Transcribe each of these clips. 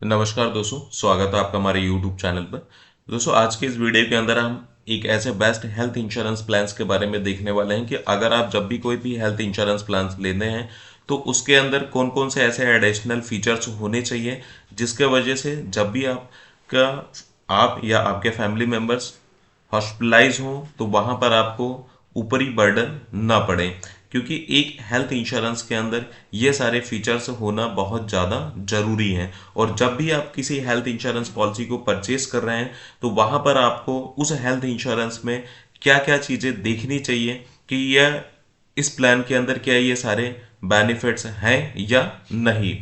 नमस्कार दोस्तों, स्वागत है आपका हमारे YouTube चैनल पर। दोस्तों, आज के इस वीडियो के अंदर हम एक ऐसे बेस्ट हेल्थ इंश्योरेंस प्लान्स के बारे में देखने वाले हैं कि अगर आप जब भी कोई भी हेल्थ इंश्योरेंस प्लान्स लेते हैं तो उसके अंदर कौन कौन से ऐसे एडिशनल फीचर्स होने चाहिए जिसके वजह से जब भी आप या आपके फैमिली मेम्बर्स हॉस्पिटलाइज हो तो वहां पर आपको ऊपरी बर्डन ना पड़े, क्योंकि एक हेल्थ इंश्योरेंस के अंदर ये सारे फीचर्स होना बहुत ज़्यादा जरूरी हैं। और जब भी आप किसी हेल्थ इंश्योरेंस पॉलिसी को परचेज कर रहे हैं तो वहां पर आपको उस हेल्थ इंश्योरेंस में क्या क्या चीज़ें देखनी चाहिए कि यह इस प्लान के अंदर क्या ये सारे बेनिफिट्स हैं या नहीं।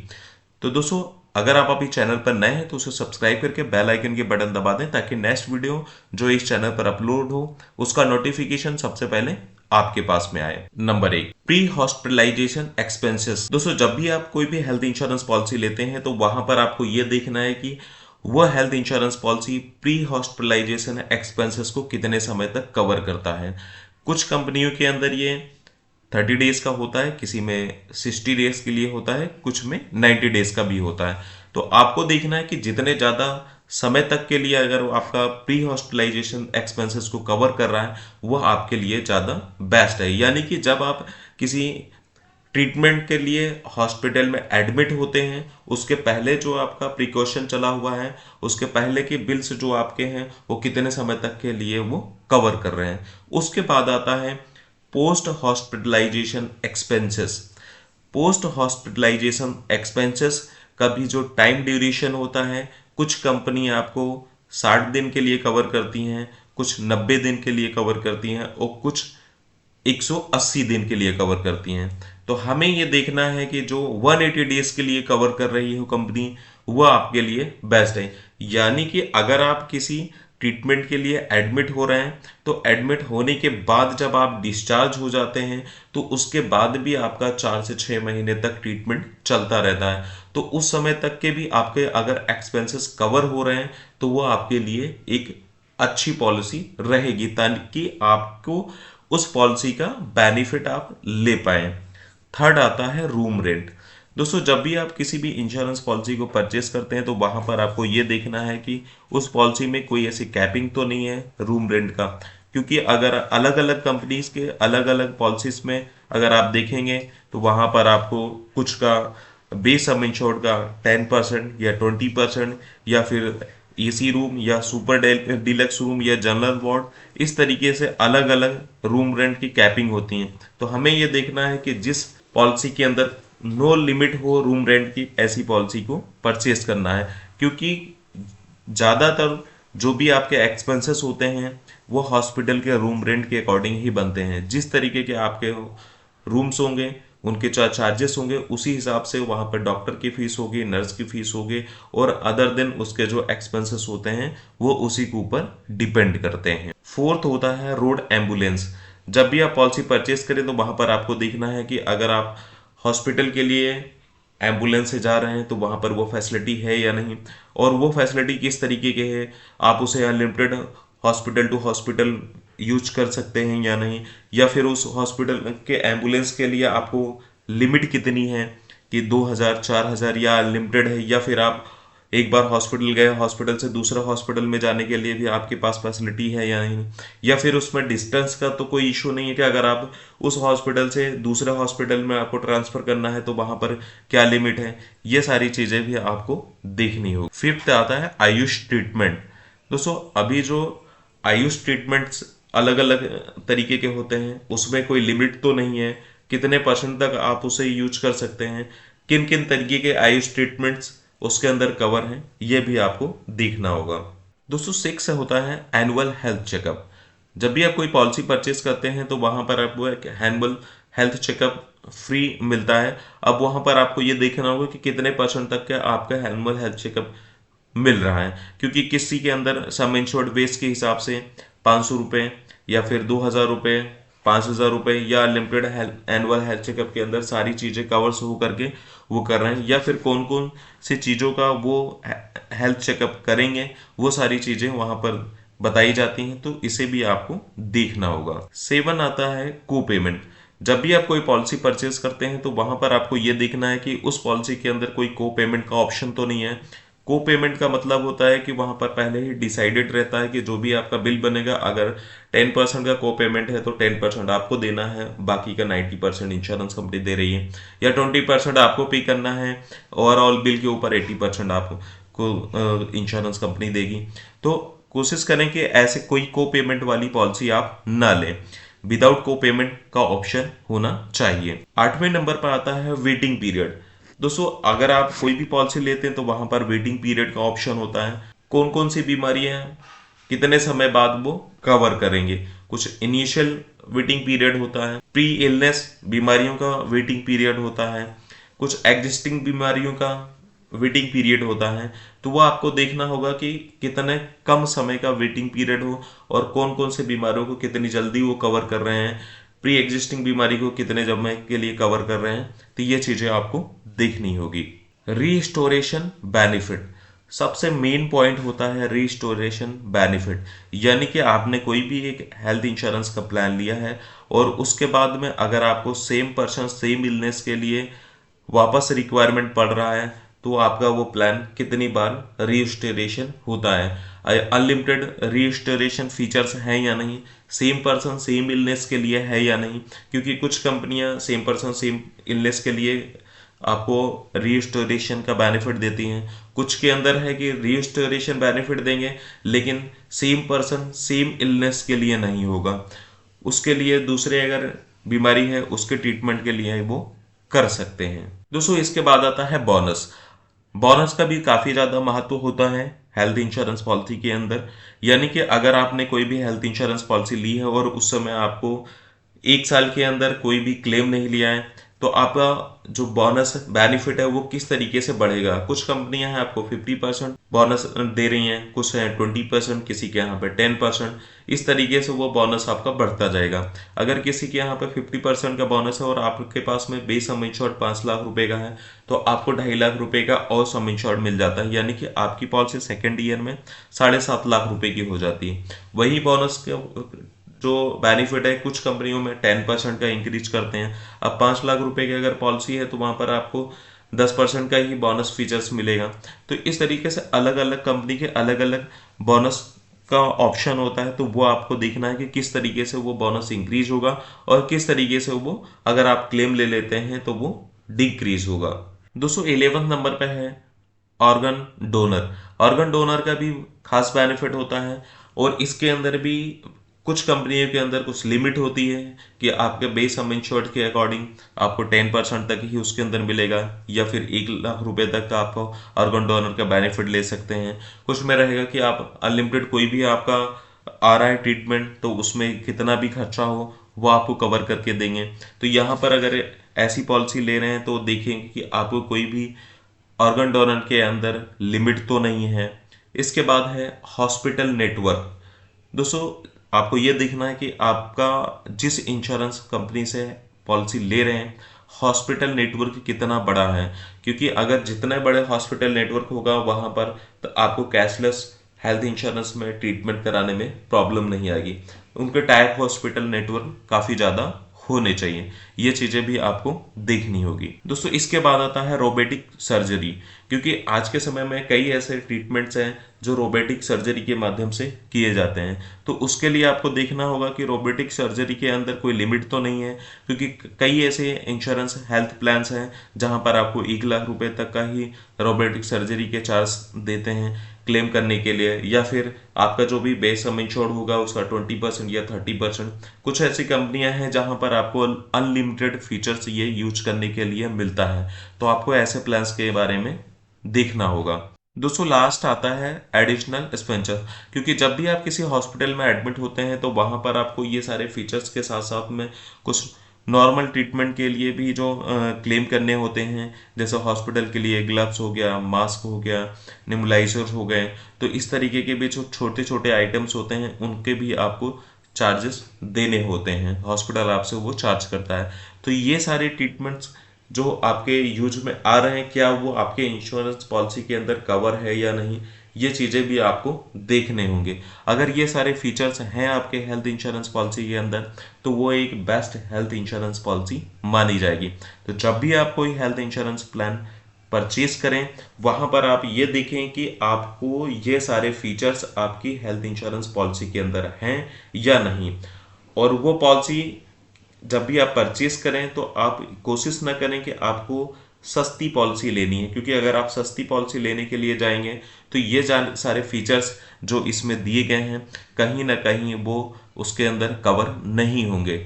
तो दोस्तों, अगर आप अभी चैनल पर नए हैं तो उसे सब्सक्राइब करके बेल आइकन के बटन दबा दें ताकि नेक्स्ट वीडियो जो इस चैनल पर अपलोड हो उसका नोटिफिकेशन सबसे पहले आपके पास में आए। Number 1, pre hospitalisation expenses. दोस्तों, जब भी आप कोई भी हेल्थ इंश्योरेंस पॉलिसी लेते हैं तो वहां पर आपको यह देखना है कि वह health insurance policy pre hospitalisation expenses को कितने समय तक कवर करता है। कुछ कंपनियों के अंदर ये 30 डेज का होता है, किसी में 60 डेज के लिए होता है, कुछ में 90 डेज का भी होता है। तो आपको देखना है कि जितने ज़्यादा समय तक के लिए अगर आपका प्री हॉस्पिटलाइजेशन एक्सपेंसेस को कवर कर रहा है वह आपके लिए ज़्यादा बेस्ट है। यानी कि जब आप किसी ट्रीटमेंट के लिए हॉस्पिटल में एडमिट होते हैं उसके पहले जो आपका प्रिकॉशन चला हुआ है, उसके पहले के बिल्स जो आपके हैं वो कितने समय तक के लिए वो कवर कर रहे हैं। उसके बाद आता है post hospitalisation expenses. Post hospitalisation expenses का भी जो टाइम ड्यूरेशन होता है, कुछ कंपनी आपको 60 दिन के लिए कवर करती हैं, कुछ 90 दिन के लिए कवर करती हैं और कुछ 180 दिन के लिए कवर करती हैं। तो हमें ये देखना है कि जो 180 डेज के लिए कवर कर रही हो कंपनी वह आपके लिए बेस्ट है। यानी कि अगर आप किसी ट्रीटमेंट के लिए एडमिट हो रहे हैं तो एडमिट होने के बाद जब आप डिस्चार्ज हो जाते हैं तो उसके बाद भी आपका 4 से 6 महीने तक ट्रीटमेंट चलता रहता है। तो उस समय तक के भी आपके अगर एक्सपेंसेस कवर हो रहे हैं तो वो आपके लिए एक अच्छी पॉलिसी रहेगी ताकि आपको उस पॉलिसी का बेनिफिट आप ले पाए। थर्ड आता है रूम रेंट। दोस्तों, जब भी आप किसी भी इंश्योरेंस पॉलिसी को परचेस करते हैं तो वहां पर आपको ये देखना है कि उस पॉलिसी में कोई ऐसी कैपिंग तो नहीं है रूम रेंट का, क्योंकि अगर अलग अलग कंपनीज के अलग अलग पॉलिसीज में अगर आप देखेंगे तो वहां पर आपको कुछ का बेस सम इंश्योर्ड का 10% या 20% या फिर एसी रूम या सुपर डिलक्स रूम या जनरल वार्ड, इस तरीके से अलग अलग रूम रेंट की कैपिंग होती हैं। तो हमें यह देखना है कि जिस पॉलिसी के अंदर नो लिमिट हो रूम रेंट की ऐसी पॉलिसी को परचेस करना है, क्योंकि ज़्यादातर जो भी आपके एक्सपेंसेस होते हैं वो हॉस्पिटल के रूम रेंट के अकॉर्डिंग ही बनते हैं। जिस तरीके के आपके रूम्स होंगे उनके चार्जेस होंगे उसी हिसाब से वहाँ पर डॉक्टर की फीस होगी, नर्स की फीस होगी और अदर दिन उसके जो एक्सपेंसेस होते हैं वो उसी के ऊपर डिपेंड करते हैं। फोर्थ होता है रोड एम्बुलेंस। जब भी आप पॉलिसी परचेस करें तो वहाँ पर आपको देखना है कि अगर आप हॉस्पिटल के लिए एम्बुलेंस से जा रहे हैं तो वहाँ पर वो फैसिलिटी है या नहीं, और वो फैसिलिटी किस तरीके के है, आप उसे unlimited hospital to hospital use कर सकते हैं या नहीं, या फिर उस हॉस्पिटल के एम्बुलेंस के लिए आपको लिमिट कितनी है कि 2000 4000 या अनलिमिटेड है, या फिर आप एक बार हॉस्पिटल गए हॉस्पिटल से दूसरा हॉस्पिटल में जाने के लिए भी आपके पास फैसिलिटी है या नहीं, या फिर उसमें डिस्टेंस का तो कोई इशू नहीं है कि अगर आप उस हॉस्पिटल से दूसरे हॉस्पिटल में आपको ट्रांसफर करना है तो वहां पर क्या लिमिट है। ये सारी चीजें भी आपको देखनी होगी। फिफ्थ आता है आयुष ट्रीटमेंट। दोस्तों, अभी जो आयुष ट्रीटमेंट्स अलग अलग तरीके के होते हैं उसमें कोई लिमिट तो नहीं है, कितने परसेंट तक आप उसे यूज कर सकते हैं, किन किन तरीके के आयुष ट्रीटमेंट्स उसके अंदर कवर हैं, ये भी आपको देखना होगा। दोस्तों, 6 होता है एनुअल हेल्थ चेकअप। जब भी आप कोई पॉलिसी परचेस करते हैं तो वहां पर आपको एक एनुअल हेल्थ चेकअप फ्री मिलता है। अब वहां पर आपको ये देखना होगा कि कितने परसेंट तक का आपका एनुअल हेल्थ चेकअप मिल रहा है, क्योंकि किसी के अंदर सम इंश्योर्ड बेस के हिसाब से 500 रुपये या फिर 2000 रुपये, 5000 रुपये या लिमिटेड एनुअल हेल्थ चेकअप के अंदर सारी चीज़ें कवर्स हो करके वो कर रहे हैं, या फिर कौन कौन सी चीज़ों का वो हेल्थ चेकअप करेंगे वो सारी चीज़ें वहाँ पर बताई जाती हैं। तो इसे भी आपको देखना होगा। 7 आता है को पेमेंट। जब भी आप कोई पॉलिसी परचेज करते हैं तो वहां पर आपको ये देखना है कि उस पॉलिसी के अंदर कोई को पेमेंट का ऑप्शन तो नहीं है। को पेमेंट का मतलब होता है कि वहां पर पहले ही डिसाइडेड रहता है कि जो भी आपका बिल बनेगा, अगर 10% का को पेमेंट है तो 10% आपको देना है, बाकी का 90% इंश्योरेंस कंपनी दे रही है, या 20% आपको पे करना है, ओवरऑल बिल के ऊपर 80% आपको इंश्योरेंस कंपनी देगी। तो कोशिश करें कि ऐसे कोई को पेमेंट वाली पॉलिसी आप ना लें, विदाउट को पेमेंट का ऑप्शन होना चाहिए। 8वें नंबर पर आता है वेटिंग पीरियड। दोस्तों, अगर आप कोई भी पॉलिसी लेते हैं तो वहां पर वेटिंग पीरियड का ऑप्शन होता है, कौन कौन सी बीमारियां हैं, कितने समय बाद वो कवर करेंगे। कुछ इनिशियल वेटिंग पीरियड होता है, प्री इलनेस बीमारियों का वेटिंग पीरियड होता है, कुछ एग्जिस्टिंग बीमारियों का वेटिंग पीरियड होता है। तो वो आपको देखना होगा कि कितने कम समय का वेटिंग पीरियड हो और कौन कौन से बीमारियों को कितनी जल्दी वो कवर कर रहे हैं, प्री एग्जिस्टिंग बीमारी को कितने समय के लिए कवर कर रहे हैं। तो ये चीजें आपको देखनी होगी। रीस्टोरेशन बेनिफिट, सबसे मेन पॉइंट होता है रीस्टोरेशन बेनिफिट, यानी कि आपने कोई भी एक हेल्थ इंश्योरेंस का प्लान लिया है और उसके बाद में अगर आपको सेम पर्सन सेम इलनेस के लिए वापस रिक्वायरमेंट पड़ रहा है तो आपका वो प्लान कितनी बार रीस्टोरेशन होता है, अनलिमिटेड रीस्टोरेशन फीचर्स हैं या नहीं, सेम पर्सन सेम इलनेस के लिए है या नहीं। क्योंकि कुछ कंपनियां सेम पर्सन सेम इलनेस के लिए आपको रीस्टोरेशन का बेनिफिट देती हैं, कुछ के अंदर है कि रीस्टोरेशन बेनिफिट देंगे लेकिन सेम पर्सन सेम इलनेस के लिए नहीं होगा, उसके लिए दूसरे अगर बीमारी है उसके ट्रीटमेंट के लिए वो कर सकते हैं। दोस्तों, इसके बाद आता है बोनस। बोनस का भी काफी ज्यादा महत्व होता है हेल्थ इंश्योरेंस पॉलिसी के अंदर, यानी कि अगर आपने कोई भी हेल्थ इंश्योरेंस पॉलिसी ली है और उस समय आपको 1 साल के अंदर कोई भी क्लेम नहीं लिया है तो आपका जो बोनस बेनिफिट है वो किस तरीके से बढ़ेगा। कुछ कंपनियां हैं आपको 50% बोनस दे रही हैं, कुछ है 20%, किसी के यहाँ पे 10%। इस तरीके से वो बोनस आपका बढ़ता जाएगा। अगर किसी के यहाँ पे 50% का बोनस है और आपके पास में बेस सम इंश्योर्ड 5 लाख रुपए का है तो आपको 2.5 लाख रुपए का और सम इंश्योर्ड मिल जाता है, यानी कि आपकी पॉलिसी सेकेंड ईयर में 7.5 लाख रुपए की हो जाती है। वही बोनस के जो बेनिफिट है कुछ कंपनियों में 10% का इंक्रीज करते हैं। अब 5 लाख रुपए की अगर पॉलिसी है तो वहां पर आपको 10% का ही बोनस फीचर्स मिलेगा। तो इस तरीके से अलग अलग कंपनी के अलग अलग बोनस का ऑप्शन होता है, तो वो आपको देखना है कि किस तरीके से वो बोनस इंक्रीज होगा और किस तरीके से वो अगर आप क्लेम ले लेते हैं तो वो डिक्रीज होगा। दोस्तों, 11 नंबर पे है ऑर्गन डोनर। ऑर्गन डोनर का भी खास बेनिफिट होता है और इसके अंदर भी कुछ कंपनियों के अंदर कुछ लिमिट होती है कि आपके बेस सम इंश्योर्ड के अकॉर्डिंग आपको 10% तक ही उसके अंदर मिलेगा, या फिर 1 लाख रुपए तक का आपको ऑर्गन डोनर का बेनिफिट ले सकते हैं। कुछ में रहेगा कि आप अनलिमिटेड कोई भी आपका आ रहा है ट्रीटमेंट तो उसमें कितना भी खर्चा हो वो आपको कवर करके देंगे। तो यहाँ पर अगर ऐसी पॉलिसी ले रहे हैं तो देखेंगे कि आपको कोई भी ऑर्गन डोनर के अंदर लिमिट तो नहीं है। इसके बाद है हॉस्पिटल नेटवर्क। दोस्तों, आपको ये देखना है कि आपका जिस इंश्योरेंस कंपनी से पॉलिसी ले रहे हैं हॉस्पिटल नेटवर्क कितना बड़ा है, क्योंकि अगर जितने बड़े हॉस्पिटल नेटवर्क होगा वहां पर तो आपको कैशलेस हेल्थ इंश्योरेंस में ट्रीटमेंट कराने में प्रॉब्लम नहीं आएगी। उनके टाइप हॉस्पिटल नेटवर्क काफी ज्यादा होने चाहिए, ये चीजें भी आपको देखनी होगी। दोस्तों, इसके बाद आता है रोबोटिक सर्जरी, क्योंकि आज के समय में कई ऐसे ट्रीटमेंट्स हैं जो रोबोटिक सर्जरी के माध्यम से किए जाते हैं। तो उसके लिए आपको देखना होगा कि रोबोटिक सर्जरी के अंदर कोई लिमिट तो नहीं है, क्योंकि कई ऐसे इंश्योरेंस हेल्थ प्लान्स हैं जहां पर आपको 1 लाख रुपए तक का ही रोबोटिक सर्जरी के चार्ज देते हैं क्लेम करने के लिए, या फिर आपका जो भी बेस सम इंश्योर्ड होगा उसका 20% या 30%। कुछ ऐसी कंपनियां हैं जहां पर आपको अनलिमिटेड फीचर्स ये यूज करने के लिए मिलता है, तो आपको ऐसे प्लान्स के बारे में देखना होगा। दोस्तों, लास्ट आता है एडिशनल एक्सपेंचर, क्योंकि जब भी आप किसी हॉस्पिटल में एडमिट होते हैं तो वहां पर आपको ये सारे फीचर्स के साथ साथ में कुछ नॉर्मल ट्रीटमेंट के लिए भी जो क्लेम करने होते हैं, जैसे हॉस्पिटल के लिए ग्लव्स हो गया, मास्क हो गया, नेबुलाइजर हो गए, तो इस तरीके के भी जो छोटे छोटे आइटम्स होते हैं उनके भी आपको चार्जेस देने होते हैं, हॉस्पिटल आपसे वो चार्ज करता है। तो ये सारे ट्रीटमेंट्स जो आपके यूज में आ रहे हैं क्या वो आपके इंश्योरेंस पॉलिसी के अंदर कवर है या नहीं, ये चीजें भी आपको देखने होंगे। अगर ये सारे फीचर्स हैं आपके हेल्थ इंश्योरेंस पॉलिसी के अंदर तो वो एक बेस्ट हेल्थ इंश्योरेंस पॉलिसी मानी जाएगी। तो जब भी आप कोई हेल्थ इंश्योरेंस प्लान परचेज करें, वहां पर आप ये देखें कि आपको ये सारे फीचर्स आपकी हेल्थ इंश्योरेंस पॉलिसी के अंदर हैं या नहीं। और वो पॉलिसी जब भी आप परचेस करें तो आप कोशिश ना करें कि आपको सस्ती पॉलिसी लेनी है, क्योंकि अगर आप सस्ती पॉलिसी लेने के लिए जाएंगे तो ये सारे फीचर्स जो इसमें दिए गए हैं कहीं ना कहीं वो उसके अंदर कवर नहीं होंगे।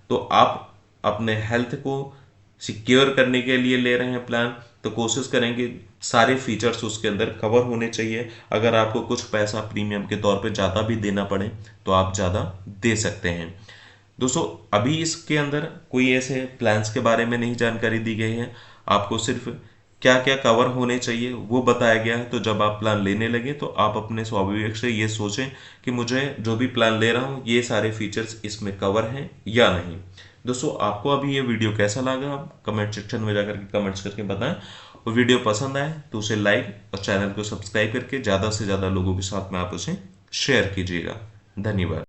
तो आप अपने हेल्थ को सिक्योर करने के लिए ले रहे हैं प्लान, तो कोशिश करेंगे सारे फीचर्स उसके अंदर कवर होने चाहिए। अगर आपको कुछ पैसा प्रीमियम के तौर पे ज़्यादा भी देना पड़े तो आप ज़्यादा दे सकते हैं। दोस्तों अभी इसके अंदर कोई ऐसे प्लान्स के बारे में नहीं जानकारी दी गई है, आपको सिर्फ क्या क्या कवर होने चाहिए वो बताया गया है। तो जब आप प्लान लेने लगे तो आप अपने स्वाभाविक से ये सोचें कि मुझे जो भी प्लान ले रहा हूँ ये सारे फीचर्स इसमें कवर हैं या नहीं। दोस्तों आपको अभी ये वीडियो कैसा लगा आप कमेंट सेक्शन में जाकर के कमेंट्स करके बताएं, और वीडियो पसंद आए तो उसे लाइक और चैनल को सब्सक्राइब करके ज़्यादा से ज़्यादा लोगों के साथ में आप उसे शेयर कीजिएगा। धन्यवाद।